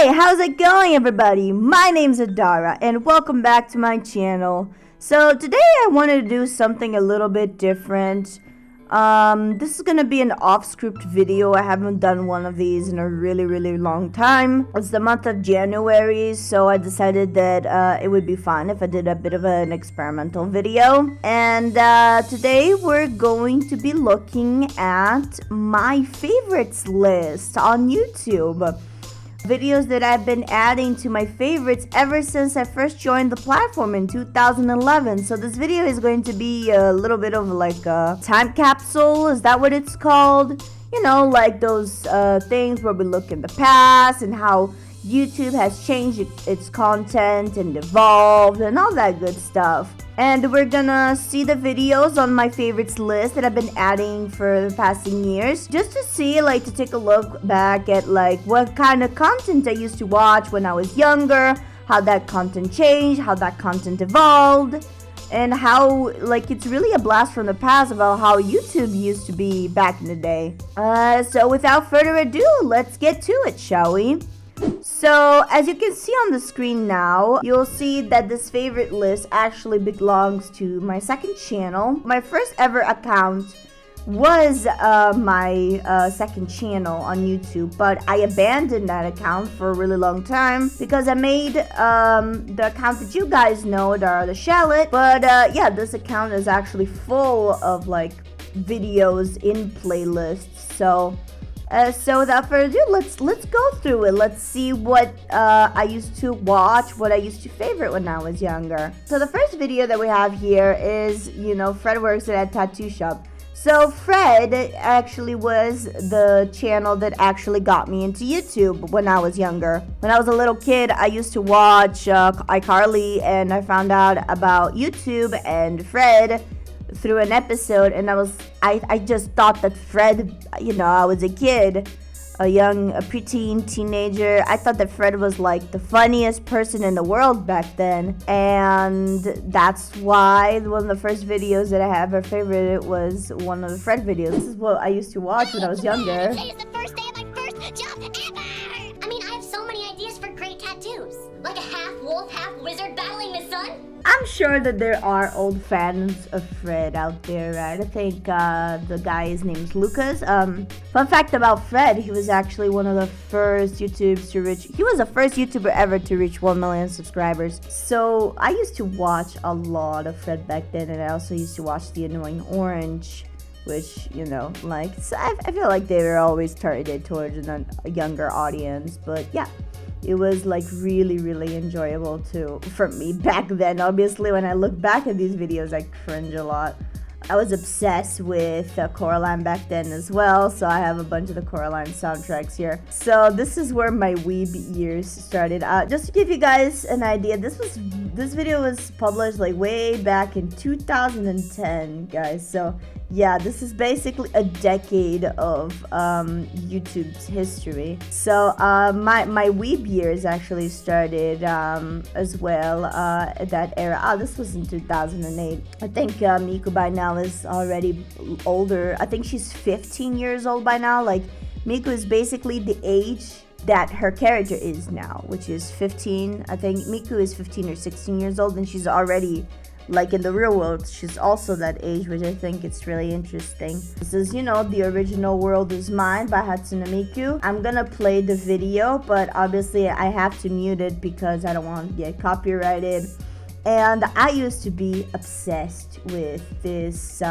Hey, how's it going, everybody? My name's Adara and welcome back to my channel. So today I wanted to do something a little bit different. This is gonna be an off-script video. I haven't done one of these in a really long time. It's the month of January, so I decided that it would be fun if I did a bit of an experimental video. And today we're going to be looking at my favorites list on YouTube. Videos that I've been adding to my favorites ever since I first joined the platform in 2011. So this video is going to be a little bit of like a time capsule. Is that what it's called? You know, like those things where we look in the past and how YouTube has changed its content and evolved and all that good stuff. And we're gonna see the videos on my favorites list that I've been adding for the past years, just to see, like, to take a look back at like what kind of content I used to watch when I was younger, how that content changed, how that content evolved, and how, like, it's really a blast from the past about how YouTube used to be back in the day. So without further ado, let's get to it, shall we? So, as you can see on the screen now, you'll see that this favorite list actually belongs to my second channel. My first ever account was my second channel on YouTube, but I abandoned that account for a really long time because I made the account that you guys know, the Shallot. But yeah, this account is actually full of like videos in playlists. So without further ado, let's go through it. Let's see what I used to watch, what I used to favorite when I was younger. So the first video that we have here is, you know, Fred works at a tattoo shop. So Fred actually was the channel that actually got me into YouTube when I was younger. When I was a little kid, I used to watch iCarly, and I found out about YouTube and Fred through an episode, and I just thought that Fred, you know, I was a kid, a preteen teenager. I thought that Fred was like the funniest person in the world back then, and that's why one of the first videos that I ever favorited was one of the Fred videos. This is what I used to watch when I was younger. Today is the first day of my first job ever! I mean, I have so many ideas for great tattoos. Like a half wolf, half wizard battling the sun. I'm sure that there are old fans of Fred out there, right? I think the guy's name is Lucas. Fun fact about Fred, he was actually one of the first YouTubers to reach, he was the first YouTuber ever to reach 1 million subscribers. So I used to watch a lot of Fred back then, and I also used to watch The Annoying Orange, which, you know, like, so I feel like they were always targeted towards a younger audience, but yeah. It was like really enjoyable too for me back then. Obviously, when I look back at these videos, I cringe a lot. I was obsessed with Coraline back then as well, so I have a bunch of the Coraline soundtracks here. So this is where my weeb years started. Just to give you guys an idea, this video was published like way back in 2010, guys. So yeah, this is basically a decade of YouTube's history. So my weeb years actually started as well at that era. This was in 2008. I think Miku by now is already older. I think she's 15 years old by now. Like, Miku is basically the age that her character is now, which is 15. I think Miku is 15 or 16 years old, and she's already, like, in the real world, she's also that age, which I think it's really interesting. This is, you know, The Original World Is Mine by Hatsune Miku. I'm gonna play the video, but obviously I have to mute it because I don't want to get copyrighted. And I used to be obsessed with this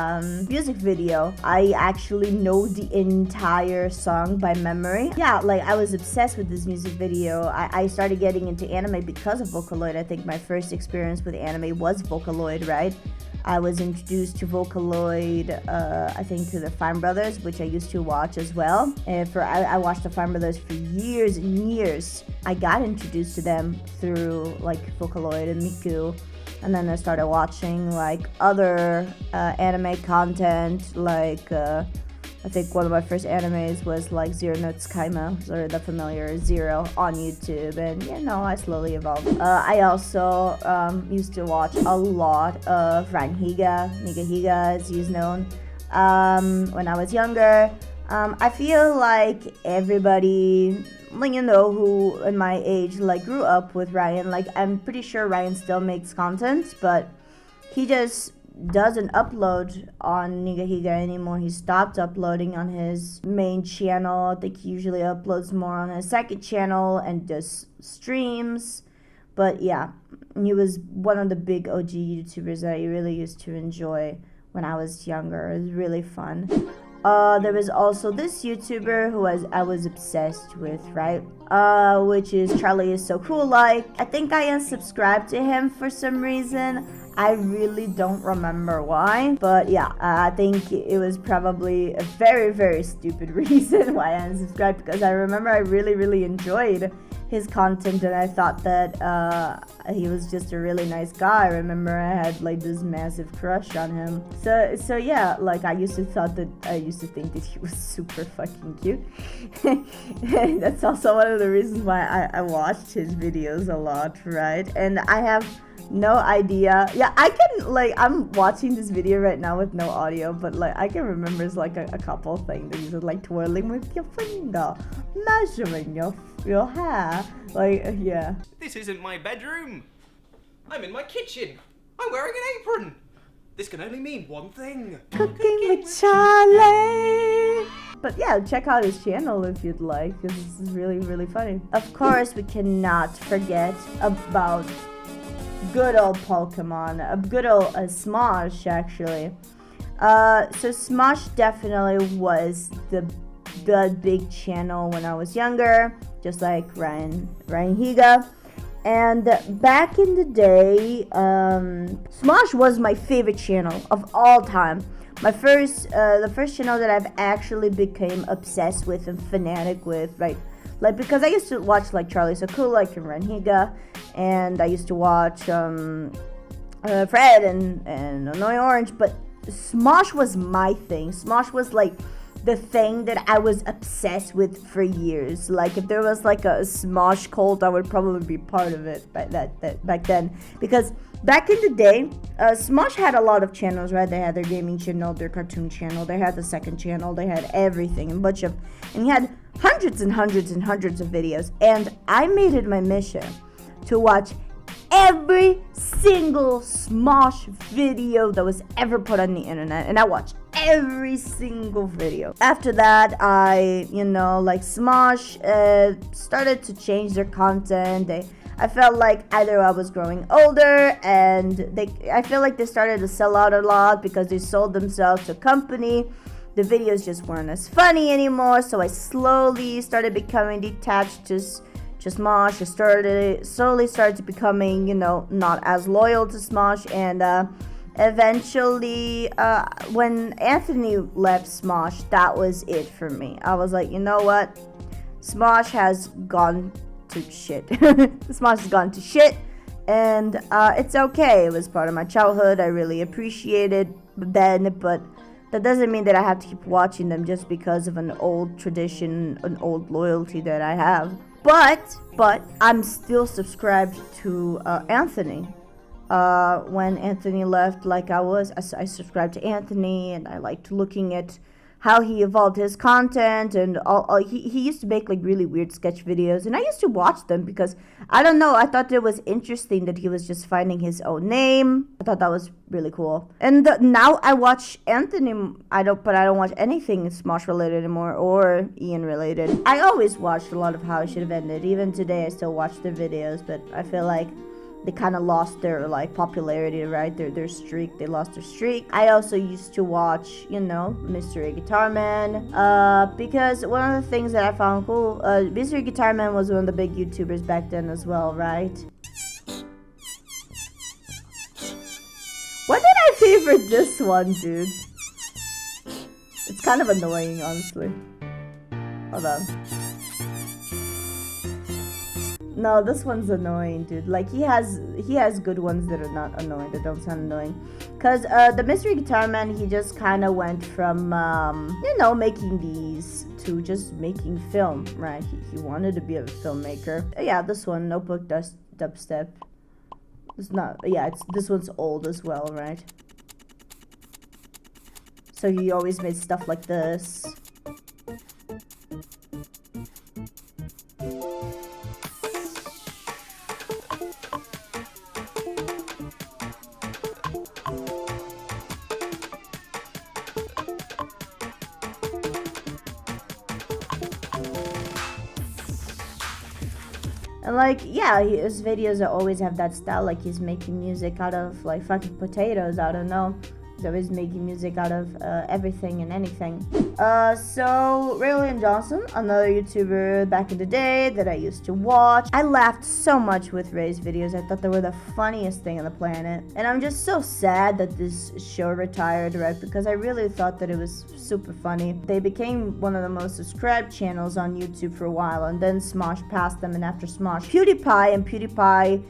music video. I actually know the entire song by memory. Yeah, like, I was obsessed with this music video. I started getting into anime because of Vocaloid. I think my first experience with anime was Vocaloid, right? I was introduced to Vocaloid, I think through the Fine Brothers, which I used to watch as well. And I watched the Fine Brothers for years and years. I got introduced to them through like Vocaloid and Miku. And then I started watching like other anime content, like I think one of my first animes was like Zero no Tsukaima, or the familiar Zero, on YouTube, and you know, I slowly evolved. I also used to watch a lot of Ranhiga, Nigahiga as he's known, when I was younger. I feel like everybody like, you know, who in my age, like, grew up with Ryan. Like, I'm pretty sure Ryan still makes content, but he just doesn't upload on Nigahiga anymore. He stopped uploading on his main channel. I think he usually uploads more on his second channel and does streams. But yeah, he was one of the big OG YouTubers that I really used to enjoy when I was younger. It was really fun. There was also this YouTuber who I was obsessed with, right? Which is Charlie Is So Cool Like. I think I unsubscribed to him for some reason. I really don't remember why, but yeah, I think it was probably a very, very stupid reason why I unsubscribed, because I remember I really, really enjoyed his content, and I thought that he was just a really nice guy. I remember I had like this massive crush on him. So yeah, like I used to think that he was super fucking cute. That's also one of the reasons why I watched his videos a lot, right? And I have no idea. Yeah, I can, like, I'm watching this video right now with no audio, but like I can remember like a couple things. He's like twirling with your finger, measuring your hair, like, yeah. This isn't my bedroom. I'm in my kitchen. I'm wearing an apron. This can only mean one thing. Cooking with Charlie. But yeah, check out his channel if you'd like, because this is really, really funny. Of course, we cannot forget about good old Pokemon, a good old Smosh, actually. So Smosh definitely was the big channel when I was younger, just like Ryan Higa. And back in the day, Smosh was my favorite channel of all time. The first channel that I've actually became obsessed with and fanatic with, right? Like, because I used to watch like Charlie So Cool Like and Renhiga, and I used to watch Fred and Annoying Orange, but Smosh was my thing. Smosh was like the thing that I was obsessed with for years. Like, if there was like a Smosh cult, I would probably be part of it back then. Because back in the day, Smosh had a lot of channels, right? They had their gaming channel, their cartoon channel, they had the second channel, they had everything, and he had hundreds and hundreds and hundreds of videos. And I made it my mission to watch every single Smosh video that was ever put on the internet, and I watched every single video. After that, I, like Smosh started to change their content. I felt like either I was growing older, and I feel like they started to sell out a lot because they sold themselves to a company. The videos just weren't as funny anymore, so I slowly started becoming detached to Smosh. I slowly started becoming, not as loyal to Smosh, and eventually, when Anthony left Smosh, that was it for me. I was like, you know what? Smosh has gone to shit. Smosh has gone to shit, and it's okay. It was part of my childhood. I really appreciated then, but that doesn't mean that I have to keep watching them just because of an old tradition, an old loyalty that I have. But I'm still subscribed to Anthony. When Anthony left, like I subscribed to Anthony, and I liked looking at how he evolved his content, and he used to make like really weird sketch videos, and I used to watch them because I don't know, I thought it was interesting that he was just finding his own name. I thought that was really cool. And now I watch Anthony. I don't watch anything Smosh related anymore or Ian related. I always watched a lot of How It Should Have Ended. Even today I still watch their videos, but I feel like they kind of lost their like popularity, right? Their streak. They lost their streak. I also used to watch, Mystery Guitar Man, because one of the things that I found cool, Mystery Guitar Man was one of the big YouTubers back then as well, right? Why did I favorite this one, dude? It's kind of annoying, honestly. Hold on. No, this one's annoying, dude. Like, he has good ones that are not annoying, that don't sound annoying. Because the Mystery Guitar Man, he just kind of went from, making these to just making film, right? He wanted to be a filmmaker. Yeah, this one, Notebook Dubstep. This one's old as well, right? So he always made stuff like this. And like, yeah, his videos always have that style, like he's making music out of like fucking potatoes, I don't know. He's always making music out of everything and anything. So Rayleigh Johnson, another YouTuber back in the day that I used to watch. I laughed so much with Ray's videos. I thought they were the funniest thing on the planet. And I'm just so sad that this show retired, right? Because I really thought that it was super funny. They became one of the most subscribed channels on YouTube for a while, and then Smosh passed them, and after Smosh, PewDiePie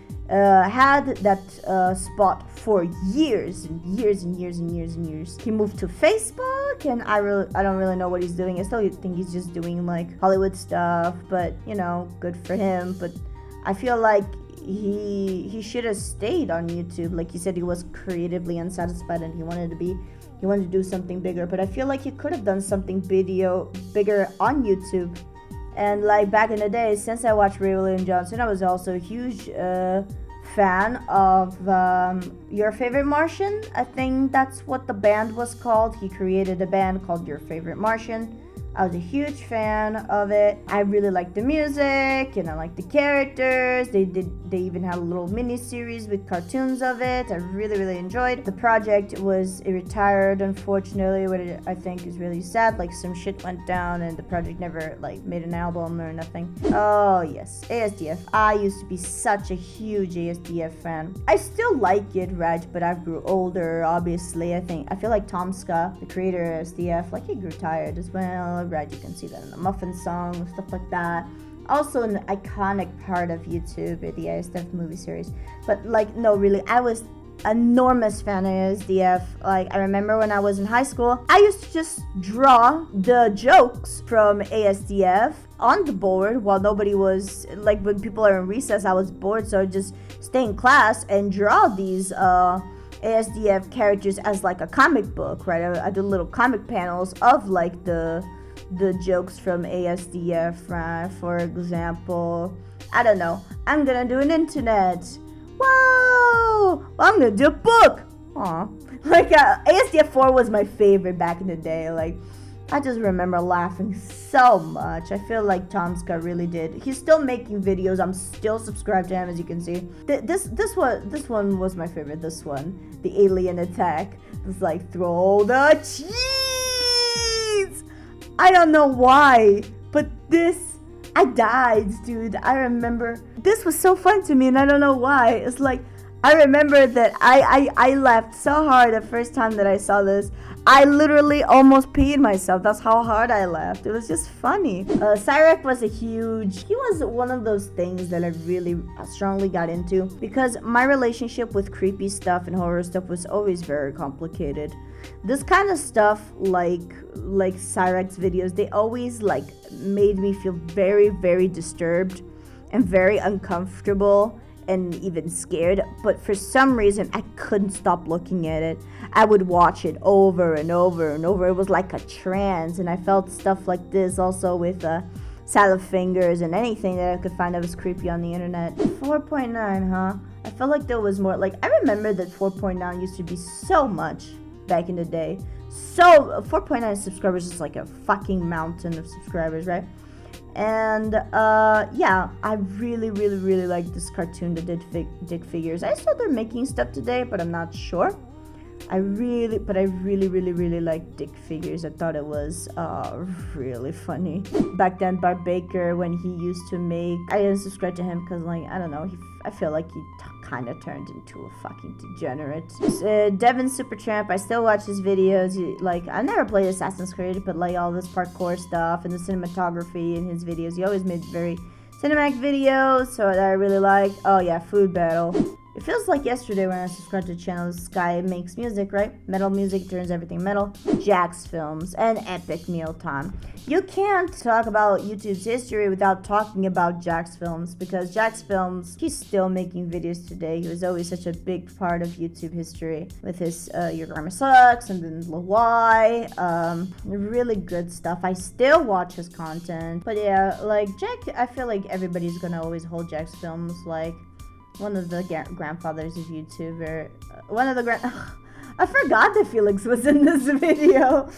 had that spot for years and years and years and years and years. He moved to Facebook, and I don't really know what he's doing. I still think he's just doing like Hollywood stuff, but you know, good for him. But I feel like he should have stayed on YouTube. Like he said, he was creatively unsatisfied and he wanted to do something bigger. But I feel like he could have done something bigger on YouTube. And like back in the day, since I watched Rayleigh Johnson, I was also a huge fan of Your Favorite Martian. I think that's what the band was called. He created a band called Your Favorite Martian. I was a huge fan of it. I really liked the music and I liked the characters. They even had a little mini series with cartoons of it. I really enjoyed. The project was retired, unfortunately, which I think is really sad. Like some shit went down and the project never like made an album or nothing. Oh yes, ASDF. I used to be such a huge ASDF fan. I still like it, right? But I grew older, obviously. I feel like Tomska, the creator of ASDF, like he grew tired as well. Right, you can see that in the Muffin song and stuff like that. Also an iconic part of YouTube, the ASDF movie series. But like, no, really, I was enormous fan of ASDF. Like, I remember when I was in high school, I used to just draw the jokes from ASDF on the board while nobody was, like when people are in recess, I was bored, so I'd just stay in class and draw these ASDF characters as like a comic book, right? I did little comic panels of like the jokes from ASDF, right? For example, I don't know, I'm gonna do an internet. Whoa! I'm gonna do a book. Aw. Like, ASDF 4 was my favorite back in the day. Like, I just remember laughing so much. I feel like Tomska really did. He's still making videos. I'm still subscribed to him, as you can see. This one was my favorite. This one, the alien attack. It's like, throw the cheese. I don't know why, but this, I died, dude. I remember this was so fun to me, and I don't know why. It's like, I remember that I laughed so hard the first time that I saw this. I literally almost peed myself. That's how hard I laughed. It was just funny. Cyrek was he was one of those things that I really strongly got into, because my relationship with creepy stuff and horror stuff was always very complicated. This kind of stuff, like Cyrek's videos, they always like made me feel very disturbed and very uncomfortable and even scared, but for some reason I couldn't stop looking at it. I would watch it over and over and over. It was like a trance, and I felt stuff like this also with Salad Fingers and anything that I could find that was creepy on the internet. 4.9, huh? I felt like there was more. Like, I remember that 4.9 used to be so much back in the day. So 4.9 subscribers is like a fucking mountain of subscribers, right? And yeah, I really like this cartoon that did Dick Figures. I saw they're making stuff today, but I'm not sure. I really like Dick Figures. I thought it was really funny. Back then, Bart Baker, when he used to make, I didn't subscribe to him because, like, I don't know, I feel like he kind of turned into a fucking degenerate. Devin Supertramp, I still watch his videos. Like, I never played Assassin's Creed, but like all this parkour stuff and the cinematography in his videos, he always made very cinematic videos, so that I really liked. Oh yeah, Food Battle. It feels like yesterday when I subscribed to the channel. This guy makes music, right? Metal music, turns everything metal. Jack's Films and Epic Mealtime. You can't talk about YouTube's history without talking about Jack's Films, because Jack's Films, he's still making videos today. He was always such a big part of YouTube history with his Your Grammar Sucks and then Why. Really good stuff. I still watch his content. But yeah, like Jack, I feel like everybody's gonna always hold Jack's Films like one of the grandfathers of YouTube, or one of the I forgot that Felix was in this video.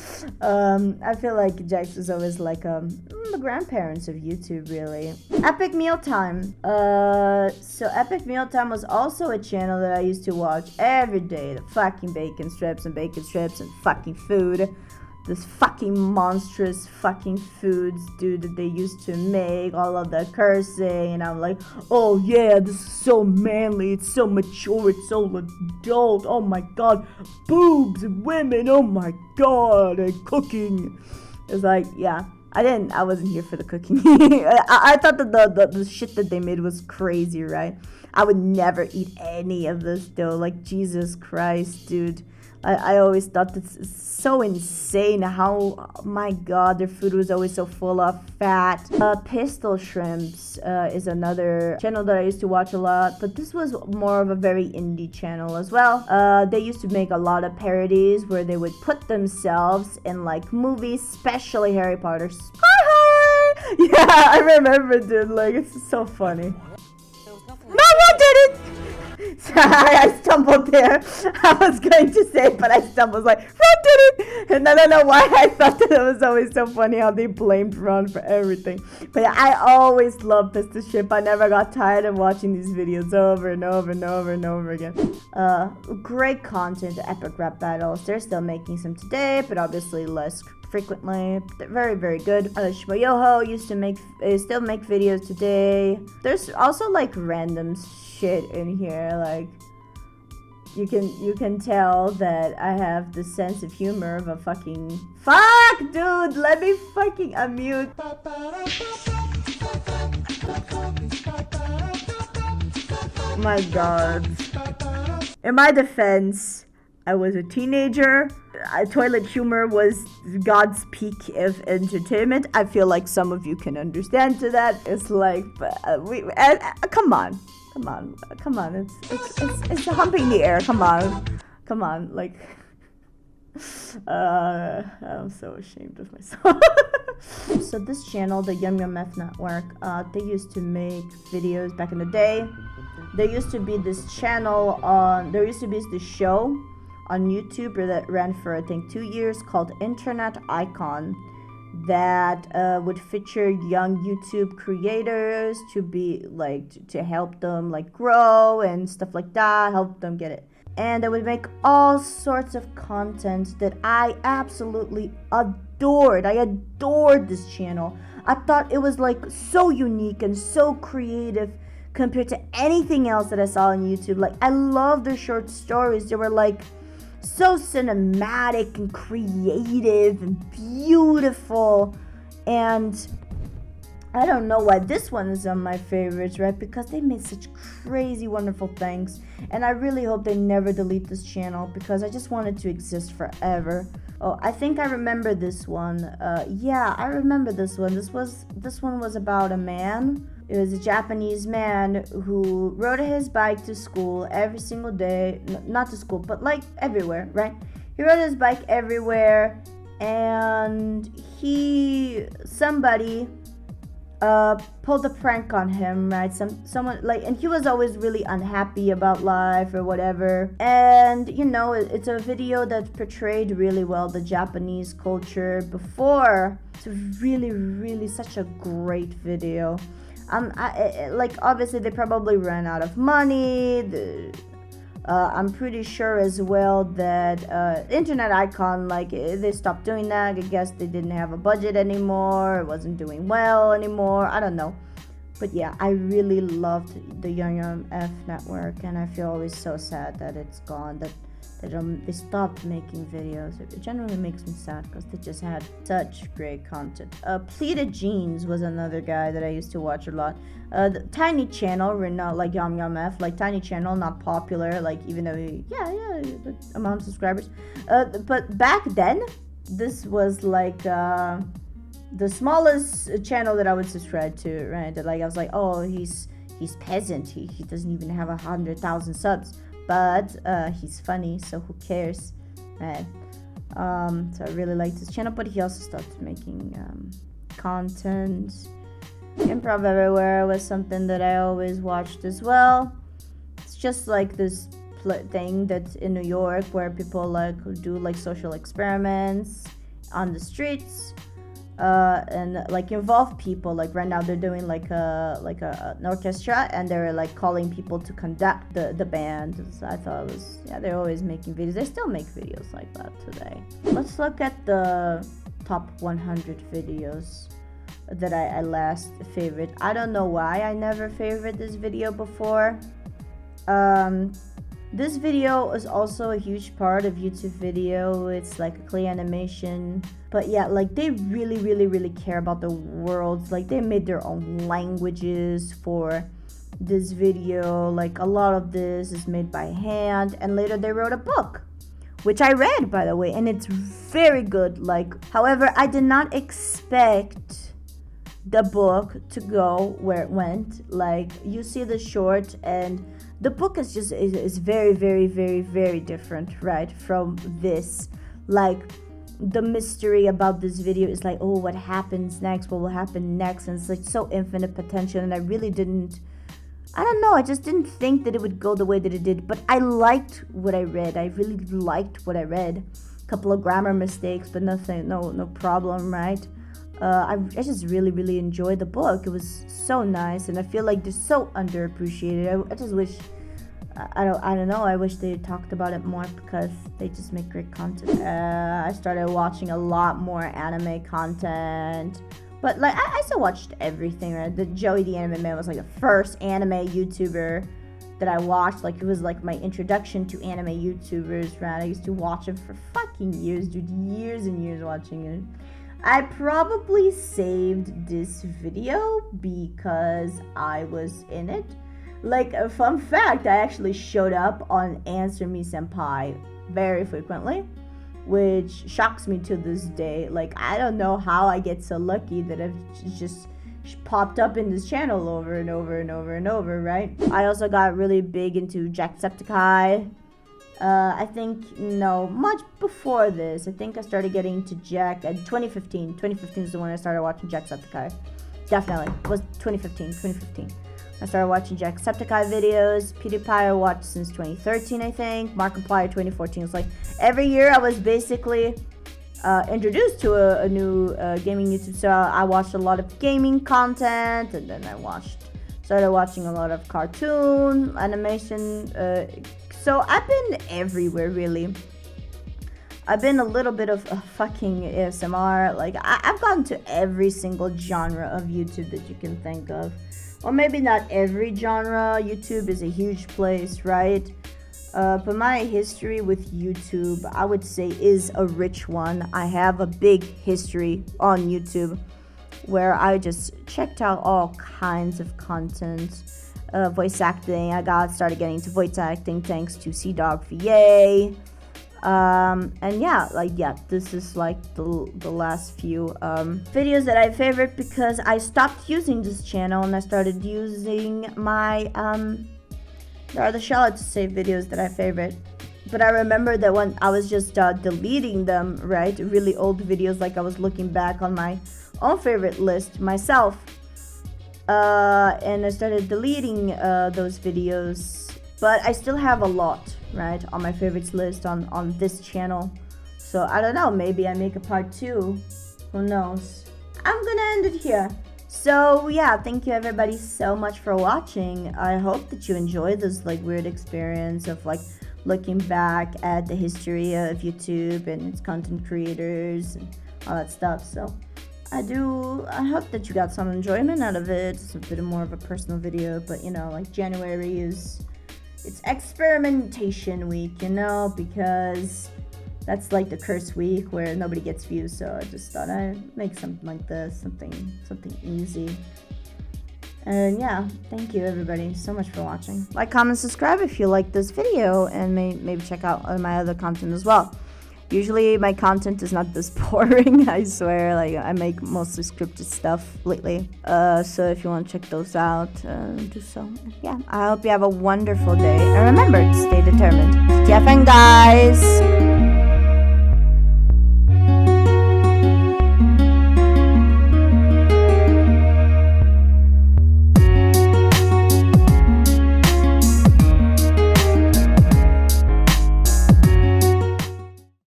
I feel like Jax was always like the grandparents of YouTube, really. Epic Mealtime. So Epic Mealtime was also a channel that I used to watch every day. The fucking bacon strips and fucking food. This fucking monstrous fucking foods, dude, that they used to make, all of the cursing, and I'm like, oh yeah, this is so manly, it's so mature, it's so adult, oh my god, boobs and women, oh my god, and cooking. It's like, yeah, I wasn't here for the cooking. I thought that the shit that they made was crazy, right? I would never eat any of this though, like, Jesus Christ, dude. I always thought this is so insane how, my god, their food was always so full of fat. Pistol Shrimps is another channel that I used to watch a lot, but this was more of a very indie channel as well. They used to make a lot of parodies where they would put themselves in like movies, especially Harry Potter. Hi! Yeah, I remember, dude, like, it's so funny. No, I didn't! Sorry, I stumbled there. I was going to say, but I stumbled. Like, Ron did it! And I don't know why I thought that it was always so funny how they blamed Ron for everything. But yeah, I always loved Pistol Shrimp. I never got tired of watching these videos over and over and over and over again. Great content, epic rap battles. They're still making some today, but obviously less frequently. They're very, very good. Shmoyoho used to still make videos today. There's also like random shit in here, like you can tell that I have the sense of humor of a fucking fuck, dude. Let me fucking unmute. My god. In my defense, I was a teenager. Toilet humor was God's peak of entertainment. I feel like some of you can understand to that. It's like, come on. It's humping the air. Come on. Like, I'm so ashamed of myself. So this channel, the Yum Yum F Network, they used to make videos back in the day. There used to be this channel there used to be this show on YouTube that ran for I think 2 years called Internet Icon, that would feature young YouTube creators to be like to help them like grow and stuff like that, help them get it. And they would make all sorts of content that I absolutely adored. I adored this channel. I thought it was like so unique and so creative compared to anything else that I saw on YouTube. Like, I love their short stories. They were like so cinematic and creative and beautiful, and I don't know why this one is on my favorites, right? Because they made such crazy wonderful things, and I really hope they never delete this channel because I just want it to exist forever. Oh, I think I remember this one. Yeah, I remember this one. This one was about a man. It was a Japanese man who rode his bike to school every single day. Not to school, but like everywhere, right? He rode his bike everywhere, and somebody pulled a prank on him, right? Someone like, and he was always really unhappy about life or whatever. And you know, it's a video that portrayed really well the Japanese culture before. It's really, really such a great video. Like, obviously they probably ran out of money. I'm pretty sure as well that Internet Icon, like, they stopped doing that. I guess they didn't have a budget anymore. It wasn't doing well anymore. I don't know. But yeah, I really loved the Yum Yum F Network, and I feel always so sad that it's gone, that they stopped making videos. It generally makes me sad because they just had such great content. Pleated Jeans was another guy that I used to watch a lot. The tiny channel, we're not like Yum Yum F, like tiny channel, not popular, like even though the amount of subscribers. But back then, this was like the smallest channel that I would subscribe to, right? That, like, I was like, oh, he's peasant. He doesn't even have 100,000 subs. But he's funny, so who cares, right? So I really liked his channel, but he also started making content. Improv Everywhere was something that I always watched as well. It's just like this thing that's in New York where people like do like social experiments on the streets. And like involve people. Like right now they're doing like an orchestra, and they're like calling people to conduct the band. So I thought it was, yeah, they're always making videos. They still make videos like that today. Let's look at the top 100 videos that I last favorite. I don't know why I never favored this video before. This video is also a huge part of YouTube video. It's like a clay animation. But yeah, like they really care about the worlds. Like they made their own languages for this video. Like a lot of this is made by hand. And later they wrote a book, which I read, by the way. And it's very good. Like, however, I did not expect the book to go where it went. Like you see the short, and the book is just is very different, right, from this. Like the mystery about this video is like, oh, what happens next, what will happen next, and it's like so infinite potential. And I really didn't, I don't know, I just didn't think that it would go the way that it did. But I liked what I read. I really liked what I read. A couple of grammar mistakes, but nothing, no problem, right? I just really enjoyed the book. It was so nice, and I feel like they're so underappreciated. I just wish, I don't know, I wish they talked about it more, because they just make great content. I started watching a lot more anime content, but like I still watched everything, right? The Joey the Anime Man was like the first anime YouTuber that I watched. Like it was like my introduction to anime YouTubers, right? I used to watch him for fucking years, dude, years and years watching it. I probably saved this video because I was in it. Like a fun fact, I actually showed up on Answer Me Senpai very frequently, which shocks me to this day. Like I don't know how I get so lucky that I've just popped up in this channel over and over, right? I also got really big into Jacksepticeye. I think, no, much before this. I think I started getting into Jack at 2015. 2015 is the one I started watching Jacksepticeye. Definitely. It was 2015. I started watching Jacksepticeye videos. PewDiePie I watched since 2013, I think. Markiplier 2014. It's like every year I was basically introduced to a new gaming YouTube. So I watched a lot of gaming content, and then I started watching a lot of cartoon, animation. So I've been everywhere, really. I've been a little bit of a fucking ASMR. Like I've gone to every single genre of YouTube that you can think of. Or maybe not every genre. YouTube is a huge place, right? But my history with YouTube, I would say, is a rich one. I have a big history on YouTube where I just checked out all kinds of content. Voice acting, I started getting into voice acting thanks to CDogVA. And yeah, this is like the last few videos that I favorite, because I stopped using this channel and I started using my there are the Charlotte to save videos that I favorite. But I remember that when I was just deleting them, right, really old videos, like I was looking back on my own favorite list myself, and I started deleting those videos. But I still have a lot, right, on my favorites list on this channel. So I don't know, maybe I make a part 2. Who knows? I'm gonna end it here. So yeah, thank you everybody so much for watching. I hope that you enjoyed this like weird experience of like looking back at the history of YouTube and its content creators and all that stuff. So I hope that you got some enjoyment out of it. It's a bit more of a personal video, but you know, like January it's experimentation week, you know, because that's like the curse week where nobody gets views. So I just thought I'd make something like this, something easy. And yeah, thank you everybody so much for watching. Like, comment, subscribe if you like this video, and maybe check out my other content as well. Usually my content is not this boring, I swear. Like, I make mostly scripted stuff lately. So if you want to check those out, do so. Yeah, I hope you have a wonderful day. And remember to stay determined. TFN, guys!